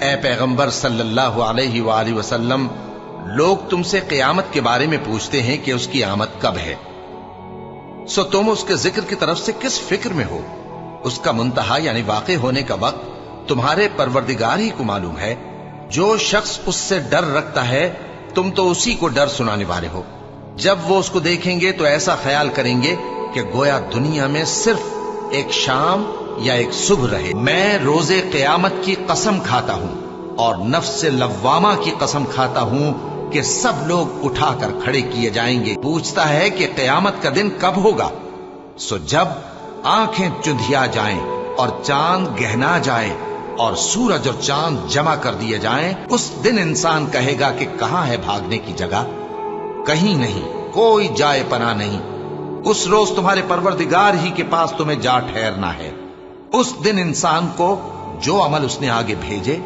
اے پیغمبر صلی اللہ علیہ وآلہ وسلم، لوگ تم سے قیامت کے بارے میں پوچھتے ہیں کہ اس کی آمد کب ہے، سو تم اس کے ذکر کی طرف سے کس فکر میں ہو؟ اس کا منتہا یعنی واقع ہونے کا وقت تمہارے پروردگار ہی کو معلوم ہے۔ جو شخص اس سے ڈر رکھتا ہے تم تو اسی کو ڈر سنانے والے ہو۔ جب وہ اس کو دیکھیں گے تو ایسا خیال کریں گے کہ گویا دنیا میں صرف ایک شام یا ایک صبح رہے۔ میں روز قیامت کی قسم کھاتا ہوں اور نفس لوامہ کی قسم کھاتا ہوں کہ سب لوگ اٹھا کر کھڑے کیے جائیں گے۔ پوچھتا ہے کہ قیامت کا دن کب ہوگا؟ سو جب آنکھیں چندھیا جائیں اور چاند گہنا جائے اور سورج اور چاند جمع کر دیے جائیں، اس دن انسان کہے گا کہ کہاں ہے بھاگنے کی جگہ؟ کہیں نہیں، کوئی جائے پناہ نہیں۔ اس روز تمہارے پروردگار ہی کے پاس تمہیں جا ٹھہرنا ہے۔ اس دن انسان کو جو عمل اس نے آگے بھیجے